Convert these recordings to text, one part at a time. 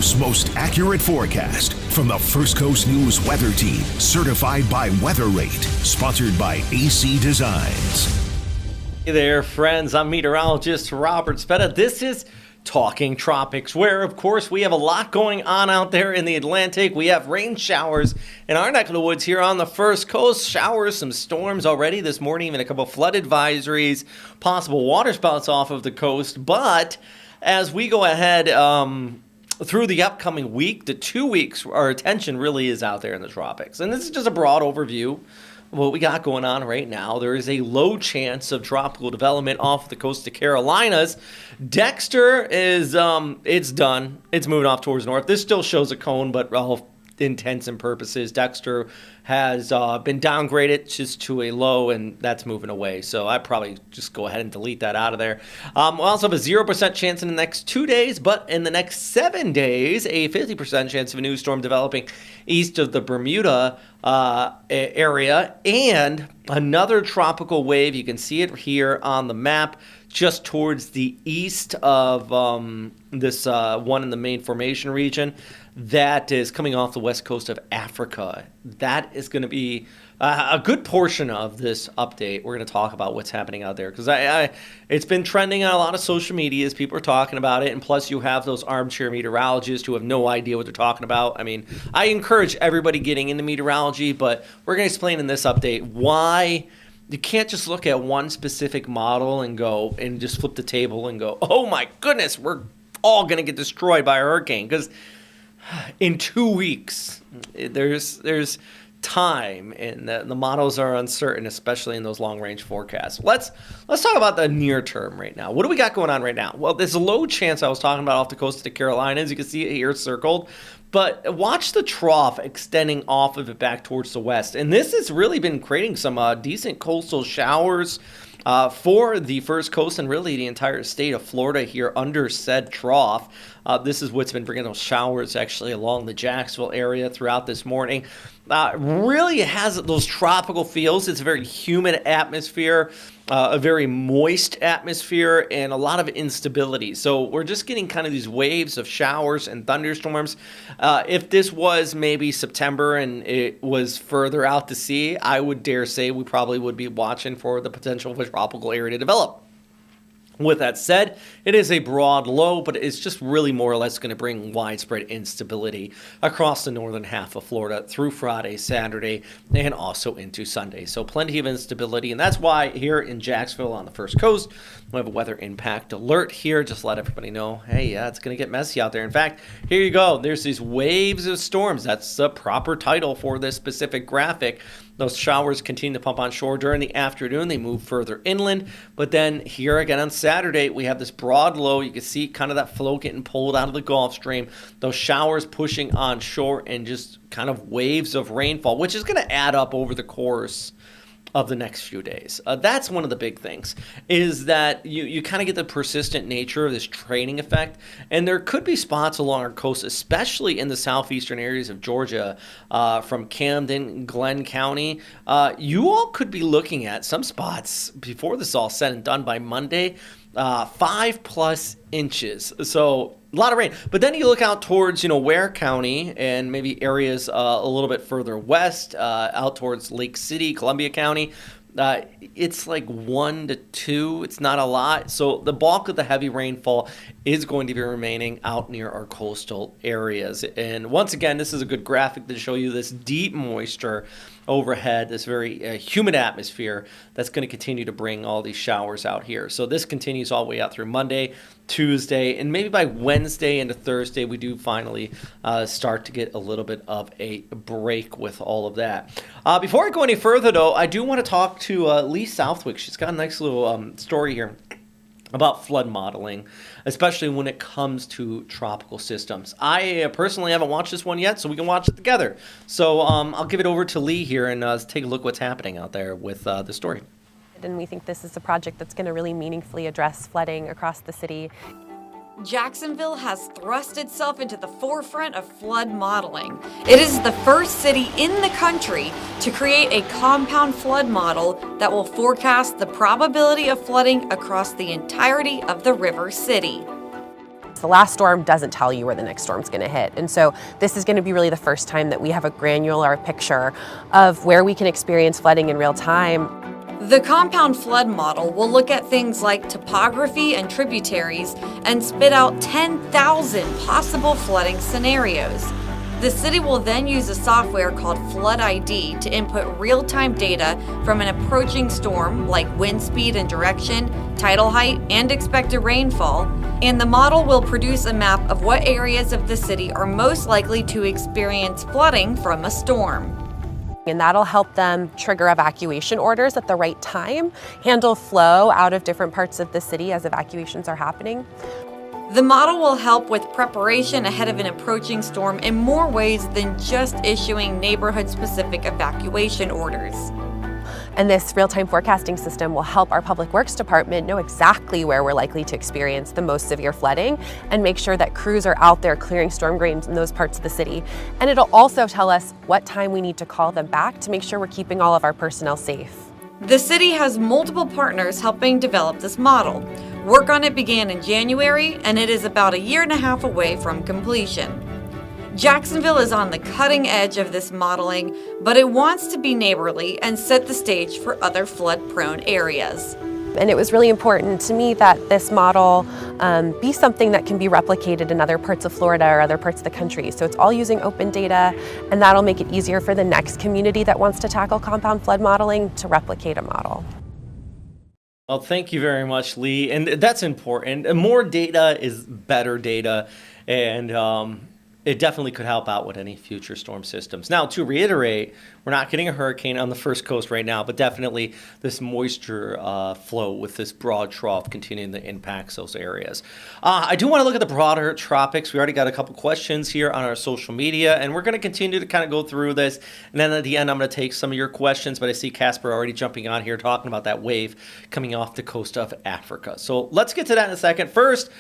Coast's most accurate forecast from the First Coast News Weather Team, certified by Weather Rate, sponsored by AC Designs. Hey there, friends. I'm meteorologist Robert Speta. This is Talking Tropics, where, of course, we have a lot going on out there in the Atlantic. We have rain showers in our neck of the woods here on the First Coast. Showers, some storms already this morning, even a couple flood advisories, possible water spouts off of the coast. But as we go ahead through the upcoming week, the 2 weeks, our attention really is out there in the tropics. And this is just a broad overview of what we got going on right now. There is a low chance of tropical development off the coast of Carolinas. Dexter is, it's done. It's moving off towards north. This still shows a cone, but all intents and purposes, Dexter has been downgraded just to a low, and that's moving away. So I'd probably just go ahead and delete that out of there. We'll also have a 0% chance in the next 2 days, but in the next 7 days, a 50% chance of a new storm developing east of the Bermuda area, and another tropical wave. You can see it here on the map, just towards the east of this one in the main formation region that is coming off the west coast of Africa. That is going to be a good portion of this update. We're going to talk about what's happening out there because it's been trending on a lot of social media as people are talking about it, and plus you have those armchair meteorologists who have no idea what they're talking about. I mean, I encourage everybody getting into meteorology, but we're going to explain in this update why you can't just look at one specific model and go and just flip the table and go, oh my goodness, we're all going to get destroyed by a hurricane. Because in 2 weeks, there's time, and the models are uncertain, especially in those long-range forecasts. Let's talk about the near term right now. What do we got going on right now? Well, there's a low chance I was talking about off the coast of the Carolinas. You can see it here circled. But watch the trough extending off of it back towards the west. And this has really been creating some decent coastal showers for the First Coast and really the entire state of Florida here under said trough. This is what's been bringing those showers actually along the Jacksonville area throughout this morning. Really has those tropical feels. It's a very humid atmosphere, a very moist atmosphere, and a lot of instability. So we're just getting kind of these waves of showers and thunderstorms. If this was maybe September and it was further out to sea, I would dare say we probably would be watching for the potential of a tropical area to develop. With that said, it is a broad low, but it's just really more or less going to bring widespread instability across the northern half of Florida through Friday, Saturday, and also into Sunday. So plenty of instability, and that's why here in Jacksonville on the First Coast, we have a weather impact alert here. Just let everybody know, hey, yeah, it's going to get messy out there. In fact, here you go. There's these waves of storms. That's the proper title for this specific graphic. Those showers continue to pump on shore during the afternoon. They move further inland. But then here again on Saturday, we have this broad low. You can see kind of that flow getting pulled out of the Gulf Stream. Those showers pushing on shore and just kind of waves of rainfall, which is going to add up over the course of the next few days. That's one of the big things, is that you kind of get the persistent nature of this training effect, and there could be spots along our coast, especially in the southeastern areas of Georgia, from Camden, Glenn County. You all could be looking at some spots before this is all said and done by Monday, 5+ inches. So a lot of rain. But then you look out towards, Ware County and maybe areas a little bit further west, out towards Lake City, Columbia County. It's like 1 to 2. It's not a lot. So the bulk of the heavy rainfall is going to be remaining out near our coastal areas. And once again, this is a good graphic to show you this deep moisture overhead, this very humid atmosphere that's going to continue to bring all these showers out here. So this continues all the way out through Monday, Tuesday, and maybe by Wednesday into Thursday, we do finally start to get a little bit of a break with all of that. Before I go any further, though, I do want to talk to Lee Southwick. She's got a nice little story here about flood modeling, especially when it comes to tropical systems. I personally haven't watched this one yet, so we can watch it together. So I'll give it over to Lee here and take a look what's happening out there with the story. And we think this is a project that's going to really meaningfully address flooding across the city. Jacksonville has thrust itself into the forefront of flood modeling. It is the first city in the country to create a compound flood model that will forecast the probability of flooding across the entirety of the river city. The last storm doesn't tell you where the next storm's going to hit. And so this is going to be really the first time that we have a granular picture of where we can experience flooding in real time. The compound flood model will look at things like topography and tributaries and spit out 10,000 possible flooding scenarios. The city will then use a software called Flood ID to input real-time data from an approaching storm like wind speed and direction, tidal height, and expected rainfall, and the model will produce a map of what areas of the city are most likely to experience flooding from a storm. And that'll help them trigger evacuation orders at the right time, handle flow out of different parts of the city as evacuations are happening. The model will help with preparation ahead of an approaching storm in more ways than just issuing neighborhood-specific evacuation orders. And this real-time forecasting system will help our Public Works Department know exactly where we're likely to experience the most severe flooding and make sure that crews are out there clearing storm drains in those parts of the city. And it'll also tell us what time we need to call them back to make sure we're keeping all of our personnel safe. The city has multiple partners helping develop this model. Work on it began in January, and it is about a year and a half away from completion. Jacksonville is on the cutting edge of this modeling, but it wants to be neighborly and set the stage for other flood-prone areas. And it was really important to me that this model be something that can be replicated in other parts of Florida or other parts of the country. So it's all using open data, and that'll make it easier for the next community that wants to tackle compound flood modeling to replicate a model. Well, thank you very much, Lee. And that's important. And more data is better data. And it definitely could help out with any future storm systems. Now, to reiterate, we're not getting a hurricane on the first coast right now, but definitely this moisture flow with this broad trough continuing to impact those areas. I do want to look at the broader tropics. We already got a couple questions here on our social media, and we're going to continue to kind of go through this. And then at the end, I'm going to take some of your questions, but I see Casper already jumping on here talking about that wave coming off the coast of Africa. So let's get to that in a second. First,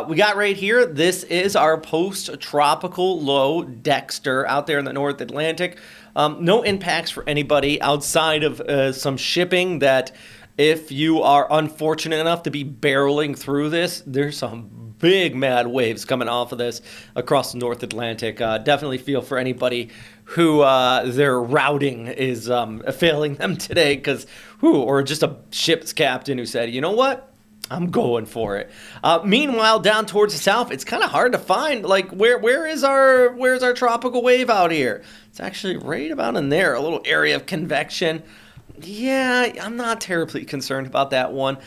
we got right here, this is our post-tropical low Dexter out there in the North Atlantic. No impacts for anybody outside of some shipping that if you are unfortunate enough to be barreling through this, there's some big mad waves coming off of this across the North Atlantic. Definitely feel for anybody who their routing is failing them today or just a ship's captain who said, you know what? I'm going for it. Meanwhile, down towards the south, it's kind of hard to find. Like, where's our tropical wave out here? It's actually right about in there, a little area of convection. Yeah, I'm not terribly concerned about that one.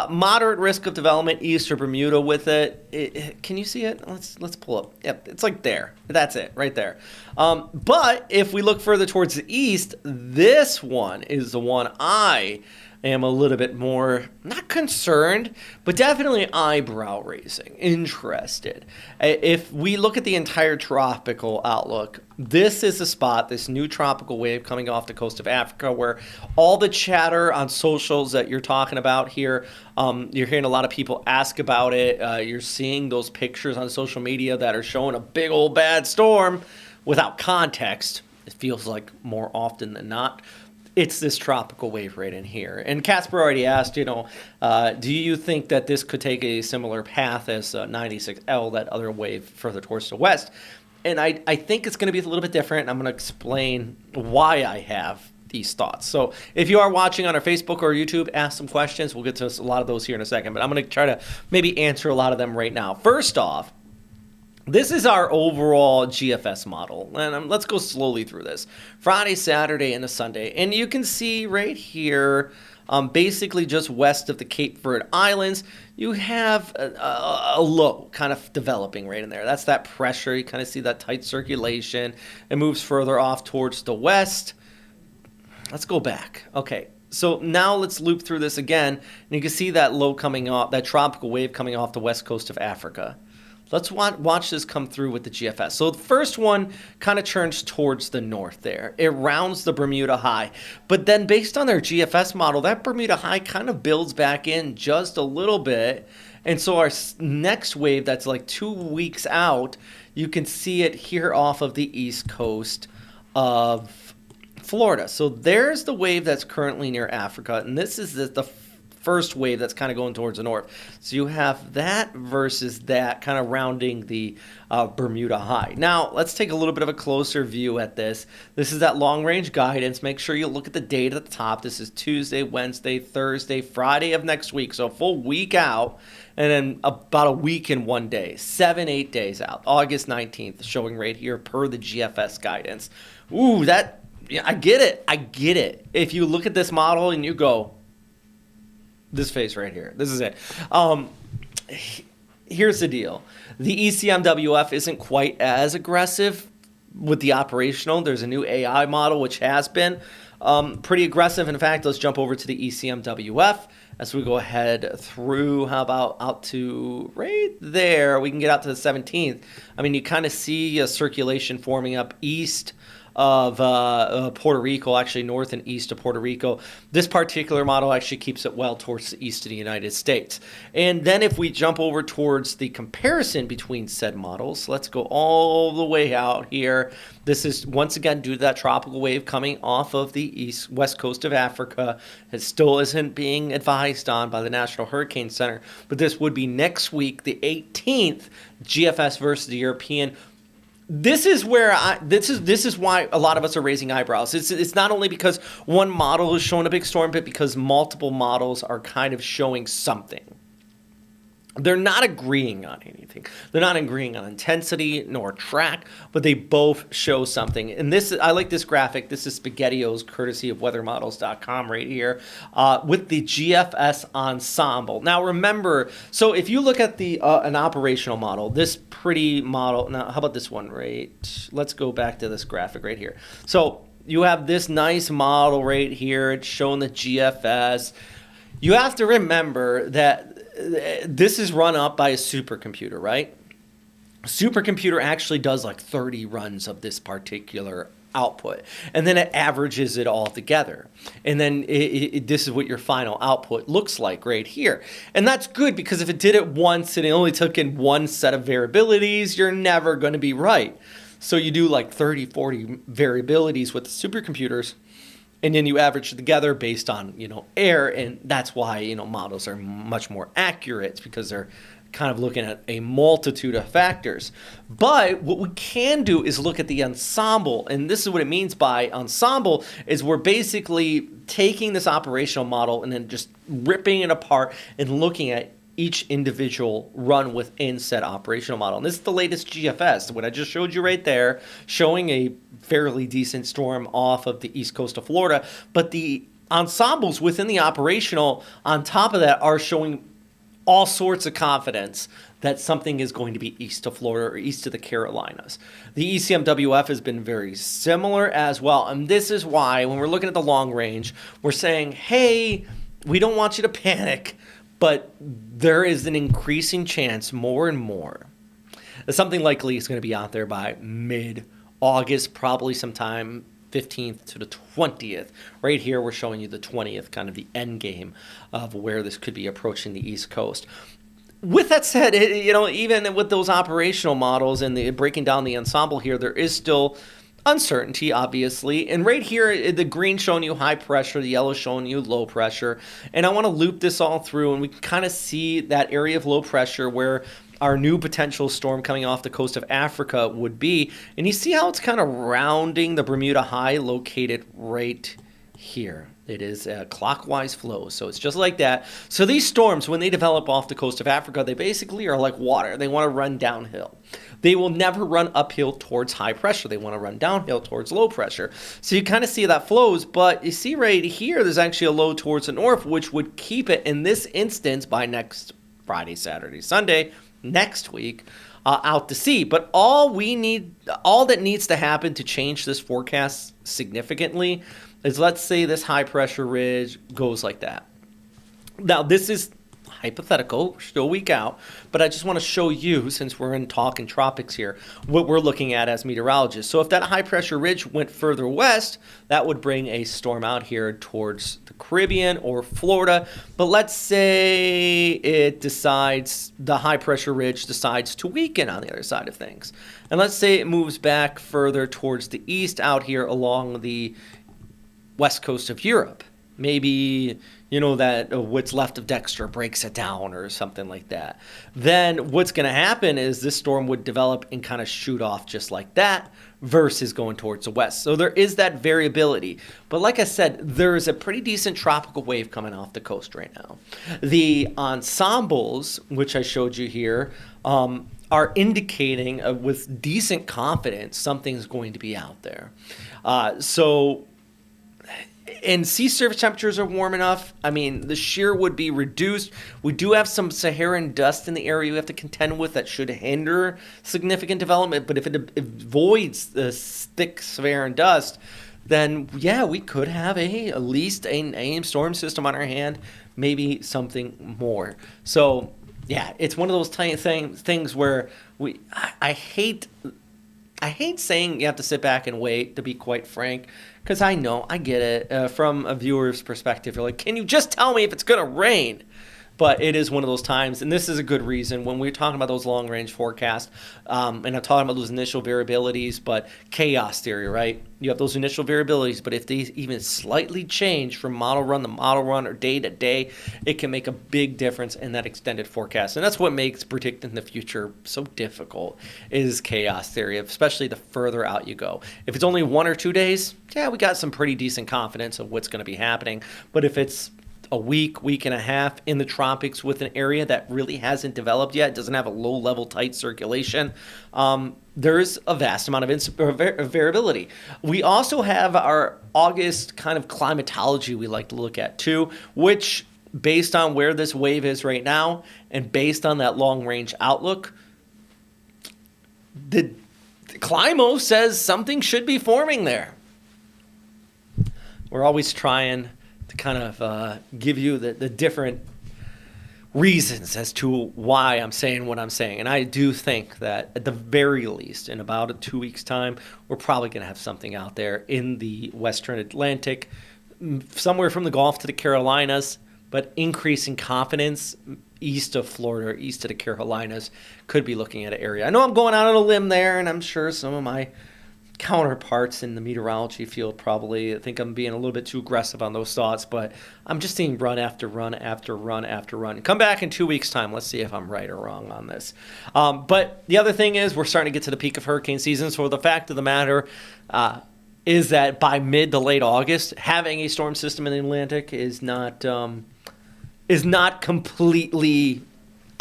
Moderate risk of development east of Bermuda with it. Can you see it? Let's pull up. Yep, it's like there. That's it, right there. But if we look further towards the east, this one is the one I am a little bit more, not concerned, but definitely eyebrow raising, interested. If we look at the entire tropical outlook, this is the spot, this new tropical wave coming off the coast of Africa, where all the chatter on socials that you're talking about here, you're hearing a lot of people ask about it. You're seeing those pictures on social media that are showing a big old bad storm without context. It feels like more often than not, it's this tropical wave right in here. And Casper already asked, do you think that this could take a similar path as 96L, that other wave further towards the west? And I think it's going to be a little bit different. I'm going to explain why I have these thoughts. So if you are watching on our Facebook or YouTube, ask some questions. We'll get to a lot of those here in a second, but I'm going to try to maybe answer a lot of them right now. First off, this is our overall GFS model, and let's go slowly through this. Friday, Saturday, and a Sunday. And you can see right here, basically just west of the Cape Verde Islands, you have a low kind of developing right in there. That's that pressure. You kind of see that tight circulation. It moves further off towards the west. Let's go back. Okay. So now let's loop through this again, and you can see that low coming off, that tropical wave coming off the west coast of Africa. Let's watch this come through with the GFS. So the first one kind of turns towards the north there. It rounds the Bermuda High. But then based on their GFS model, that Bermuda High kind of builds back in just a little bit. And so our next wave that's like 2 weeks out, you can see it here off of the east coast of Florida. So there's the wave that's currently near Africa. And this is the first wave that's kind of going towards the north. So you have that versus that kind of rounding the Bermuda high. Now, let's take a little bit of a closer view at this. This is that long range guidance. Make sure you look at the date at the top. This is Tuesday, Wednesday, Thursday, Friday of next week. So a full week out, and then about a week and 1 day, 7-8 days out. August 19th, showing right here per the GFS guidance. Ooh, that, yeah, I get it. If you look at this model and you go, this face right here, this is it. Here's the deal. The ECMWF isn't quite as aggressive with the operational. There's a new AI model which has been pretty aggressive. In fact, let's jump over to the ECMWF as we go ahead through. How about out to right there? We can get out to the 17th. I mean, you kind of see a circulation forming up east of Puerto Rico, actually north and east of Puerto Rico. This particular model actually keeps it well towards the east of the United States. And then if we jump over towards the comparison between said models, let's go all the way out here. This is once again due to that tropical wave coming off of the west coast of Africa. It still isn't being advised on by the National Hurricane Center, but this would be next week, the 18th, GFS versus the European. This is where this is why a lot of us are raising eyebrows. It's not only because one model is showing a big storm, but because multiple models are kind of showing something. They're not agreeing on anything. They're not agreeing on intensity nor track, but they both show something. And this, I like this graphic. This is SpaghettiOs, courtesy of weathermodels.com right here, with the GFS Ensemble. Now remember, so if you look at the an operational model, this pretty model, now how about this one, right? Let's go back to this graphic right here. So you have this nice model right here. It's showing the GFS. You have to remember that this is run up by a supercomputer, right? A supercomputer actually does like 30 runs of this particular output, and then it averages it all together. And then this is what your final output looks like right here. And that's good, because if it did it once and it only took in one set of variabilities, you're never going to be right. So you do like 30, 40 variabilities with the supercomputers, and then you average it together based on, air, and that's why, models are much more accurate, because they're kind of looking at a multitude of factors. But what we can do is look at the ensemble, and this is what it means by ensemble, is we're basically taking this operational model and then just ripping it apart and looking at each individual run within said operational model. And this is the latest GFS, what I just showed you right there, showing a fairly decent storm off of the east coast of Florida. But the ensembles within the operational on top of that are showing all sorts of confidence that something is going to be east of Florida or east of the Carolinas. The ECMWF has been very similar as well. And this is why when we're looking at the long range, we're saying, hey, we don't want you to panic, but there is an increasing chance more and more that something likely is going to be out there by mid-August, probably sometime 15th to the 20th. Right here, we're showing you the 20th, kind of the end game of where this could be approaching the East Coast. With that said, even with those operational models and the breaking down the ensemble here, there is still uncertainty, obviously. And right here, the green showing you high pressure, the yellow showing you low pressure. And I want to loop this all through, and we can kind of see that area of low pressure where our new potential storm coming off the coast of Africa would be. And you see how it's kind of rounding the Bermuda high located right here. It is a clockwise flow, so it's just like that. So these storms, when they develop off the coast of Africa, they basically are like water. They want to run downhill. They will never run uphill towards high pressure. They want to run downhill towards low pressure. So you kind of see that flows, but you see right here, there's actually a low towards the north, which would keep it, in this instance, by next Friday, Saturday, Sunday, next week, out to sea. But all that needs to happen to change this forecast significantly is, let's say this high pressure ridge goes like that. Now, this is hypothetical, we're still a week out, but I just want to show you, since we're in talking tropics here, what we're looking at as meteorologists. So if that high pressure ridge went further west, that would bring a storm out here towards the Caribbean or Florida. But let's say it decides, the high pressure ridge decides to weaken on the other side of things. And let's say it moves back further towards the east out here along the west coast of Europe. maybe, that what's left of Dexter breaks it down or something like that. Then what's going to happen is this storm would develop and kind of shoot off just like that versus going towards the west. So there is that variability. But like I said, there's a pretty decent tropical wave coming off the coast right now. The ensembles, which I showed you here, are indicating with decent confidence something's going to be out there. And sea surface temperatures are warm enough. I mean, the shear would be reduced. We do have some Saharan dust in the area we have to contend with that should hinder significant development. But if it avoids the thick Saharan dust, then, yeah, we could have at least a storm system on our hand, maybe something more. So, yeah, it's one of those tiny things where I hate saying you have to sit back and wait, to be quite frank, because I get it. From a viewer's perspective, you're like, can you just tell me if it's going to rain? But it is one of those times, and this is a good reason when we're talking about those long-range forecasts, and I'm talking about those initial variabilities, but chaos theory, right? You have those initial variabilities, but if they even slightly change from model run to model run or day to day, it can make a big difference in that extended forecast. And that's what makes predicting the future so difficult, is chaos theory, especially the further out you go. If it's only 1 or 2 days, yeah, we got some pretty decent confidence of what's going to be happening. But if it's a week and a half in the tropics with an area that really hasn't developed yet, doesn't have a low-level tight circulation, there's a vast amount of variability. We also have our August kind of climatology we like to look at too, which, based on where this wave is right now and based on that long-range outlook, the Climo says something should be forming there. We're always trying to kind of give you the different reasons as to why I'm saying what I'm saying. And I do think that at the very least, in about 2 weeks' time, we're probably going to have something out there in the Western Atlantic, somewhere from the Gulf to the Carolinas, but increasing confidence east of Florida, east of the Carolinas, could be looking at an area. I know I'm going out on a limb there, and I'm sure some of my counterparts in the meteorology field probably think I'm being a little bit too aggressive on those thoughts, but I'm just seeing run after run after run after run. Come back in 2 weeks' time. Let's see if I'm right or wrong on this. But the other thing is we're starting to get to the peak of hurricane season, so the fact of the matter is that by mid to late August, having a storm system in the Atlantic is not completely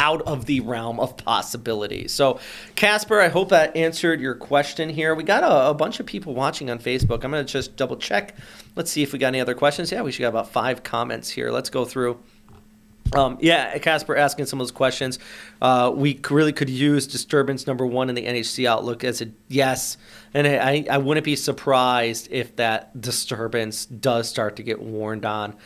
out of the realm of possibility. So, Casper, I hope that answered your question here. We got a bunch of people watching on Facebook. I'm going to just double check. Let's see if we got any other questions. Yeah, we should have about 5 comments here. Let's go through. Casper asking some of those questions. We really could use disturbance number 1 in the NHC outlook as a yes. And I wouldn't be surprised if that disturbance does start to get warned on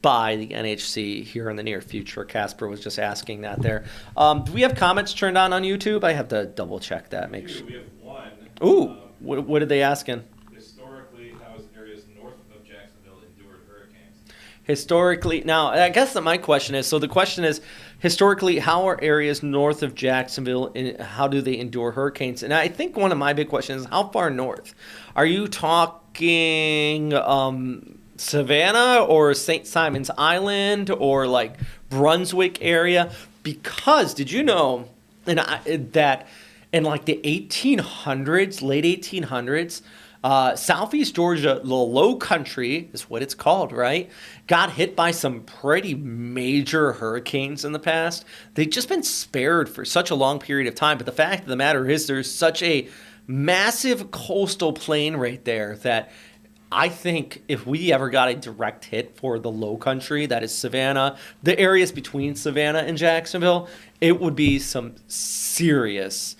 by the NHC here in the near future. Casper was just asking that there. Do we have comments turned on YouTube? I have to double check that. Make sure. We have one. Ooh, what are they asking? Historically, how has areas north of Jacksonville endured hurricanes? Historically, now I guess that my question is, so the question is, historically, how are areas north of Jacksonville and how do they endure hurricanes? And I think one of my big questions is, how far north? Are you talking Savannah or St. Simon's Island or like Brunswick area? Because did you know that in like the 1800s, late 1800s, Southeast Georgia, the Low Country is what it's called, right? Got hit by some pretty major hurricanes in the past. They've just been spared for such a long period of time. But the fact of the matter is there's such a massive coastal plain right there that I think if we ever got a direct hit for the Low Country, that is Savannah, the areas between Savannah and Jacksonville, it would be some serious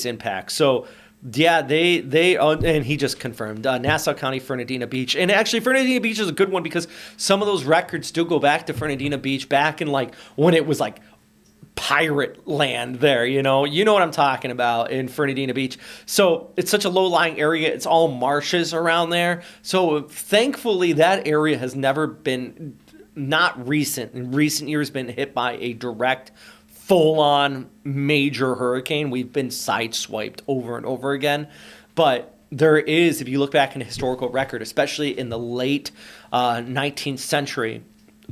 impact. So, yeah, they and he just confirmed Nassau County, Fernandina Beach. And actually, Fernandina Beach is a good one because some of those records still go back to Fernandina Beach back in like when it was like pirate land there, you know what I'm talking about in Fernandina Beach. So it's such a low-lying area. It's all marshes around there. So thankfully that area has never been, in recent years, been hit by a direct full-on major hurricane. We've been sideswiped over and over again. But there is, if you look back in a historical record, especially in the late 19th century,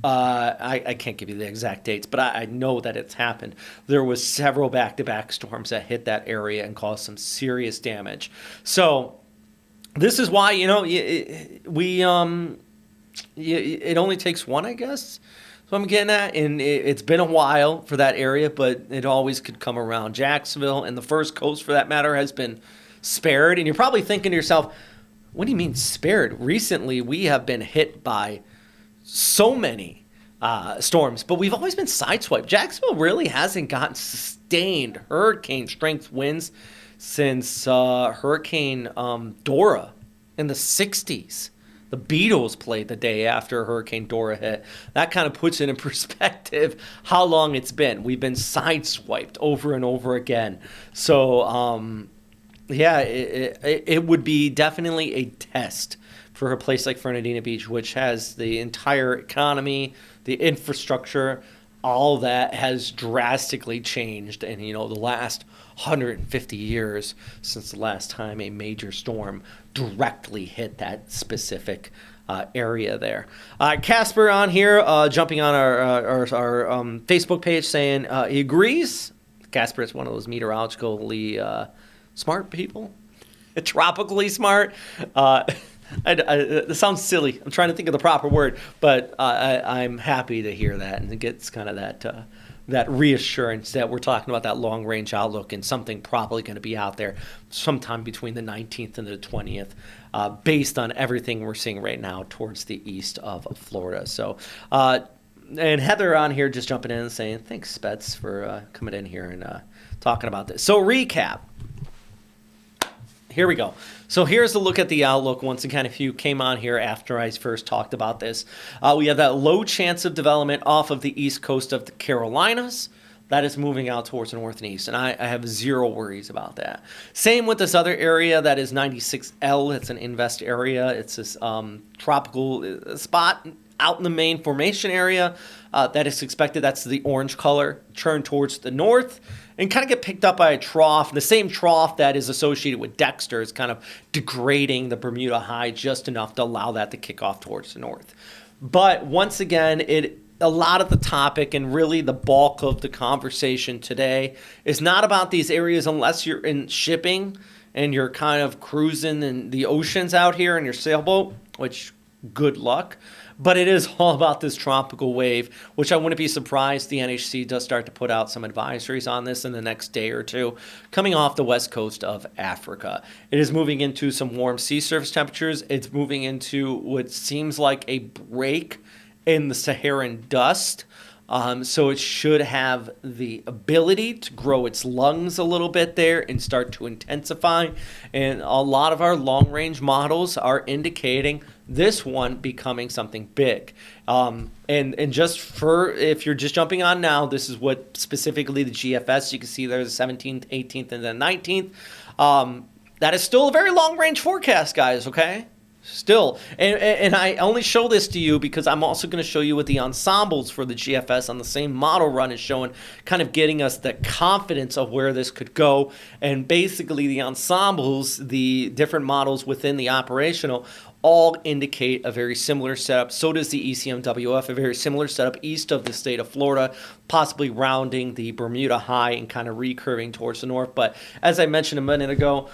I can't give you the exact dates, but I know that it's happened. There was several back-to-back storms that hit that area and caused some serious damage. So this is why, it only takes one, I guess. So I'm getting at, and it's been a while for that area, but it always could come around. Jacksonville and the First Coast, for that matter, has been spared. And you're probably thinking to yourself, what do you mean spared? Recently, we have been hit by so many storms, but we've always been sideswiped. Jacksonville really hasn't gotten sustained hurricane strength winds since Hurricane Dora in the 60s. The Beatles played the day after Hurricane Dora hit. That kind of puts it in perspective how long it's been. We've been sideswiped over and over again. So, it would be definitely a test for a place like Fernandina Beach, which has the entire economy, the infrastructure, all that has drastically changed in, the last 150 years since the last time a major storm directly hit that specific area there. Casper on here, jumping on our Facebook page, saying he agrees. Casper is one of those meteorologically smart people, tropically smart. It sounds silly. I'm trying to think of the proper word, but I'm happy to hear that, and it gets kind of that reassurance that we're talking about that long-range outlook and something probably going to be out there sometime between the 19th and the 20th, based on everything we're seeing right now towards the east of Florida. So, and Heather on here just jumping in and saying, thanks, Spets, for coming in here and talking about this. So recap. Here we go. So here's a look at the outlook. Once again, if you came on here after I first talked about this, we have that low chance of development off of the east coast of the Carolinas. That is moving out towards the north and east, and I have zero worries about that. Same with this other area that is 96L. It's an invest area. It's this tropical spot out in the main formation area that is expected. That's the orange color. Turn towards the north and kind of get picked up by a trough. The same trough that is associated with Dexter is kind of degrading the Bermuda High just enough to allow that to kick off towards the north. But once again, a lot of the topic and really the bulk of the conversation today is not about these areas unless you're in shipping and you're kind of cruising in the oceans out here in your sailboat, which good luck. But it is all about this tropical wave, which I wouldn't be surprised the NHC does start to put out some advisories on this in the next day or two, coming off the west coast of Africa. It is moving into some warm sea surface temperatures. It's moving into what seems like a break in the Saharan dust. So it should have the ability to grow its lungs a little bit there and start to intensify. And a lot of our long-range models are indicating this one becoming something big. And just for, if you're just jumping on now, this is what specifically the GFS, you can see there's the 17th, 18th, and then 19th. That is still a very long-range forecast, guys, okay? Still, and I only show this to you because I'm also going to show you what the ensembles for the GFS on the same model run is showing, kind of getting us the confidence of where this could go. And basically the ensembles, the different models within the operational, all indicate a very similar setup. So does the ECMWF, a very similar setup east of the state of Florida, possibly rounding the Bermuda High and kind of recurving towards the north. But as I mentioned a minute ago,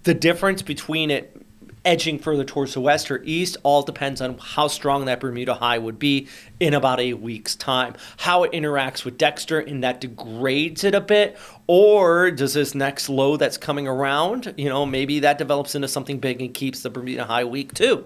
the difference between it edging further towards the west or east all depends on how strong that Bermuda High would be in about a week's time. How it interacts with Dexter and that degrades it a bit, or does this next low that's coming around, maybe that develops into something big and keeps the Bermuda High weak too.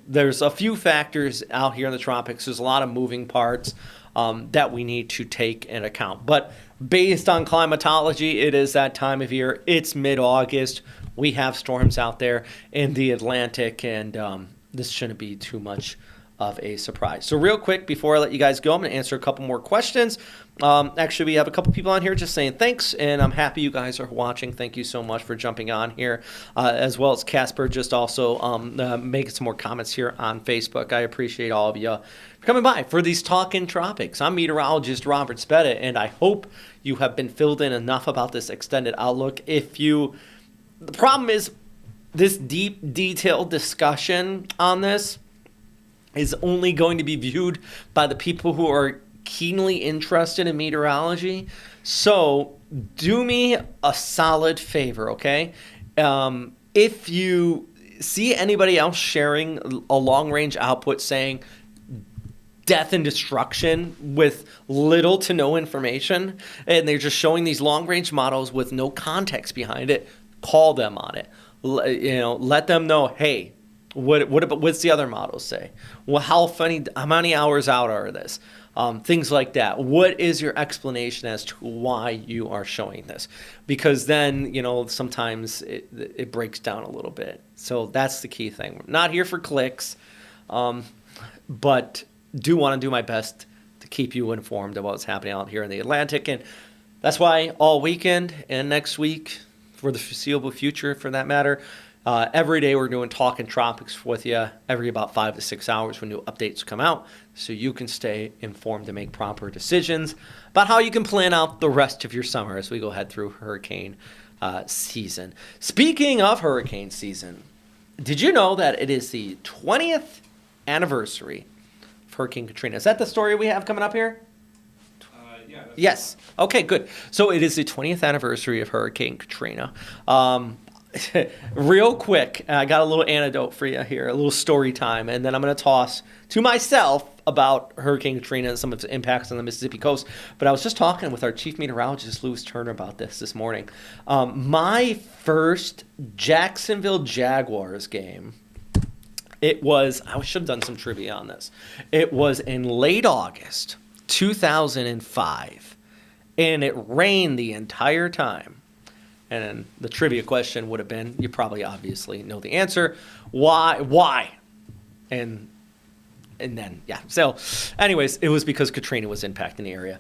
There's a few factors out here in the tropics. There's a lot of moving parts that we need to take into account. But based on climatology, it is that time of year. It's mid-August. We have storms out there in the Atlantic, and this shouldn't be too much of a surprise. So real quick, before I let you guys go, I'm going to answer a couple more questions. Actually, we have a couple people on here just saying thanks, and I'm happy you guys are watching. Thank you so much for jumping on here, as well as Casper just also making some more comments here on Facebook. I appreciate all of you for coming by for these Talkin' Tropics. I'm meteorologist Robert Speta, and I hope you have been filled in enough about this extended outlook. The problem is, this deep, detailed discussion on this is only going to be viewed by the people who are keenly interested in meteorology. So do me a solid favor, okay? If you see anybody else sharing a long-range output saying death and destruction with little to no information, and they're just showing these long-range models with no context behind it, call them on it. Let them know, hey, what's the other models say? Well, how many hours out are this? Things like that. What is your explanation as to why you are showing this? Because then, sometimes it breaks down a little bit. So that's the key thing. We're not here for clicks, but do want to do my best to keep you informed of what's happening out here in the Atlantic. And that's why all weekend and next week, for the foreseeable future for that matter, every day we're doing Talking Tropics with you every about 5 to 6 hours when new updates come out, so you can stay informed and make proper decisions about how you can plan out the rest of your summer as we go ahead through hurricane season. Speaking of hurricane season, did you know that it is the 20th anniversary of Hurricane Katrina? Is that the story we have coming up here? Yeah. Yes. Okay, good. So it is the 20th anniversary of Hurricane Katrina. Real quick, I got a little anecdote for you here, a little story time, and then I'm going to toss to myself about Hurricane Katrina and some of its impacts on the Mississippi coast. But I was just talking with our chief meteorologist, Lewis Turner, about this morning. My first Jacksonville Jaguars game, I should have done some trivia on this. It was in late August 2005, and it rained the entire time. And the trivia question would have been, you probably obviously know the answer, why? And then, yeah. So anyways, it was because Katrina was impacting the area.